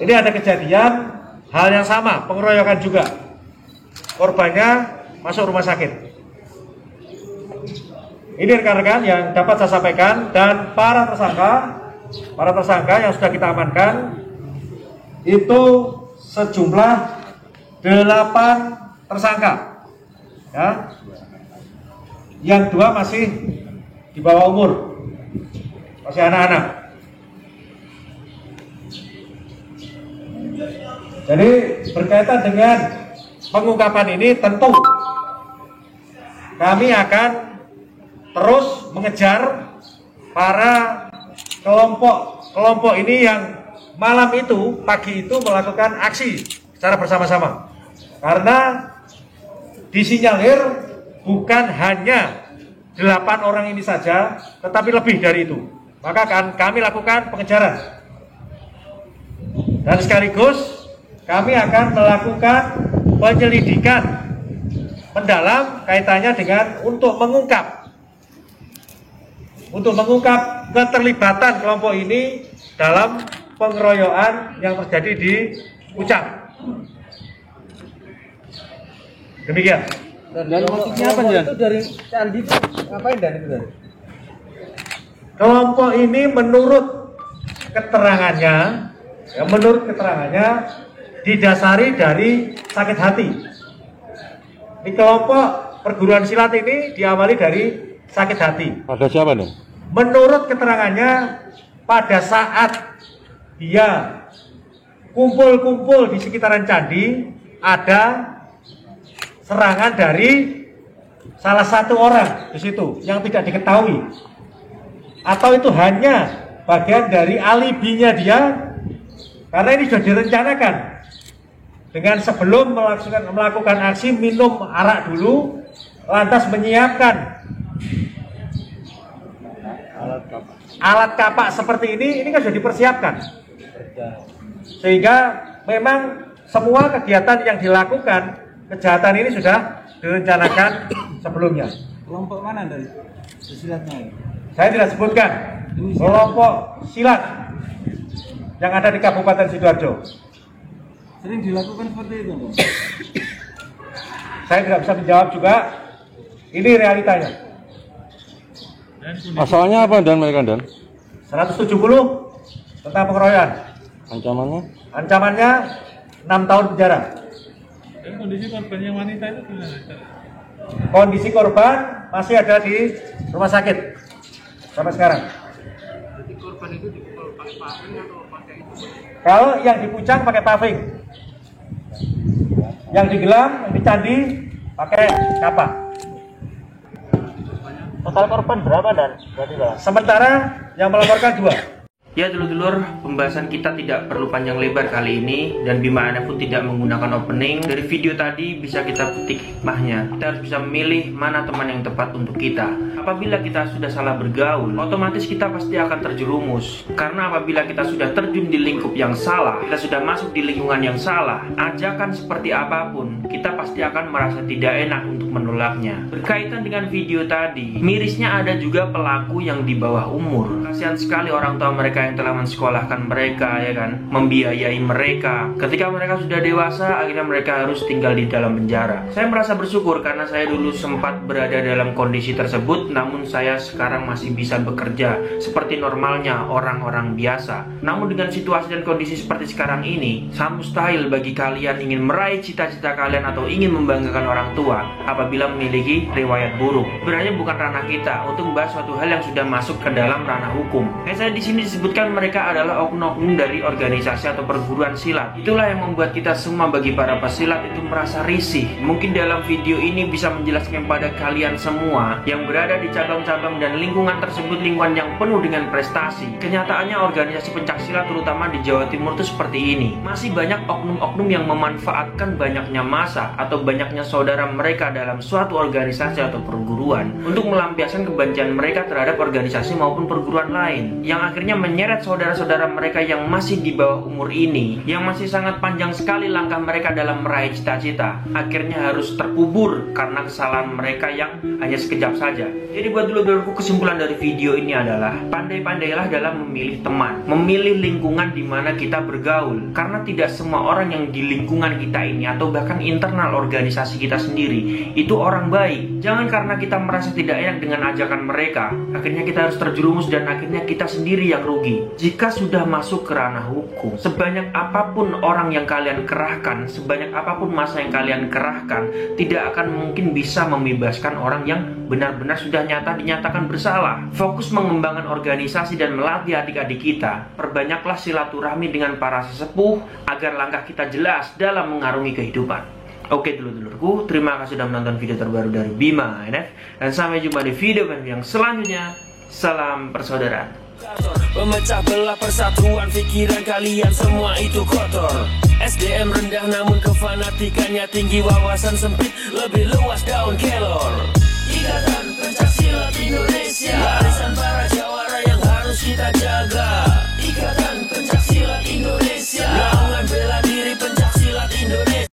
Ini ada kejadian hal yang sama, pengeroyokan juga. Korbannya masuk rumah sakit. Ini rekan-rekan yang dapat saya sampaikan, dan para tersangka yang sudah kita amankan itu sejumlah 8 tersangka. Ya. Yang 2 masih di bawah umur, masih anak-anak. Jadi berkaitan dengan pengungkapan ini tentu kami akan terus mengejar para kelompok ini yang malam itu, pagi itu melakukan aksi secara bersama-sama. Karena disinyalir bukan hanya 8 orang ini saja, tetapi lebih dari itu. Maka akan kami lakukan pengejaran. Dan sekaligus kami akan melakukan penyelidikan mendalam kaitannya dengan untuk mengungkap keterlibatan kelompok ini dalam pengeroyokan yang terjadi di Pucang. Demikian. Dan motifnya apa ya? Itu dari Candi itu ngapain dan itu dari? Kelompok ini menurut keterangannya didasari dari sakit hati. Di kelompok perguruan silat ini diawali dari sakit hati. Ada siapa nih? Menurut keterangannya, pada saat dia kumpul-kumpul di sekitaran candi, ada serangan dari salah satu orang di situ yang tidak diketahui, atau itu hanya bagian dari alibinya dia, karena ini sudah direncanakan. Dengan sebelum melakukan aksi minum arak dulu, lantas menyiapkan alat kapak seperti ini kan sudah dipersiapkan. Sehingga memang semua kegiatan yang dilakukan, kejahatan ini sudah direncanakan sebelumnya. Kelompok mana dari silatnya? Saya tidak sebutkan kelompok silat yang ada di Kabupaten Sidoarjo. Sering dilakukan seperti itu, Bang? Saya tidak bisa menjawab juga. Ini realitanya. Asalnya apa dan mereka dan? 170 tentang pengeroyokan. Ancamannya? Ancamannya 6 tahun penjara. Dan kondisi korbannya wanita itu gimana? Kondisi korban masih ada di rumah sakit sampai sekarang. Jadi korban itu dipukul pakai paving atau pakai itu? Kalau yang di Pucang pakai paving, yang di Gelam, yang di Candi pakai kapak. Total korban berapa dan? Sementara yang melaporkan 2. Ya dulur-dulur, pembahasan kita tidak perlu panjang lebar kali ini, dan Bima Ana pun tidak menggunakan opening. Dari video tadi bisa kita petik hikmahnya. Kita harus bisa memilih mana teman yang tepat untuk kita. Apabila kita sudah salah bergaul, otomatis kita pasti akan terjerumus. Karena apabila kita sudah terjun di lingkup yang salah, kita sudah masuk di lingkungan yang salah, ajakan seperti apapun, kita pasti akan merasa tidak enak untuk menolaknya. Berkaitan dengan video tadi, mirisnya ada juga pelaku yang di bawah umur. Kasihan sekali orang tua mereka yang telah mensekolahkan mereka, ya kan, membiayai mereka. Ketika mereka sudah dewasa, akhirnya mereka harus tinggal di dalam penjara. Saya merasa bersyukur karena saya dulu sempat berada dalam kondisi tersebut, namun saya sekarang masih bisa bekerja seperti normalnya orang-orang biasa. Namun dengan situasi dan kondisi seperti sekarang ini, sangat mustahil bagi kalian ingin meraih cita-cita kalian atau ingin membanggakan orang tua apabila memiliki riwayat buruk. Sebenarnya bukan ranah kita untuk membahas suatu hal yang sudah masuk ke dalam ranah hukum. Saya di sini disebutkan mereka adalah oknum-oknum dari organisasi atau perguruan silat. Itulah yang membuat kita semua bagi para pesilat itu merasa risih. Mungkin dalam video ini bisa menjelaskan pada kalian semua yang berada di cabang-cabang dan lingkungan tersebut, lingkungan yang penuh dengan prestasi. Kenyataannya organisasi pencaksilat terutama di Jawa Timur itu seperti ini. Masih banyak oknum-oknum yang memanfaatkan banyaknya massa atau banyaknya saudara mereka dalam suatu organisasi atau perguruan untuk melampiaskan kebencian mereka terhadap organisasi maupun perguruan lain, yang akhirnya menyeret saudara-saudara mereka yang masih di bawah umur ini, yang masih sangat panjang sekali langkah mereka dalam meraih cita-cita, akhirnya harus terkubur karena kesalahan mereka yang hanya sekejap saja. Jadi buat dulur-dulurku, kesimpulan dari video ini adalah pandai-pandailah dalam memilih teman, memilih lingkungan di mana kita bergaul. Karena tidak semua orang yang di lingkungan kita ini atau bahkan internal organisasi kita sendiri itu orang baik. Jangan karena kita merasa tidak enak dengan ajakan mereka, akhirnya kita harus terjerumus dan akhirnya kita sendiri yang rugi. Jika sudah masuk ke ranah hukum, sebanyak apapun orang yang kalian kerahkan, sebanyak apapun masa yang kalian kerahkan, tidak akan mungkin bisa membebaskan orang yang benar-benar sudah nyata dinyatakan bersalah. Fokus mengembangkan organisasi dan melatih adik-adik kita. Perbanyaklah silaturahmi dengan para sesepuh agar langkah kita jelas dalam mengarungi kehidupan. Oke dulur-dulurku, terima kasih sudah menonton video terbaru dari Bima NF, dan sampai jumpa di video yang selanjutnya. Salam persaudaraan. Pemecah belah persatuan pikiran kalian semua itu kotor. SDM rendah namun kefanatikannya tinggi, wawasan sempit lebih luas daun kelor. Ikatan Pencaksilat Indonesia, warisan para jawara yang harus kita jaga.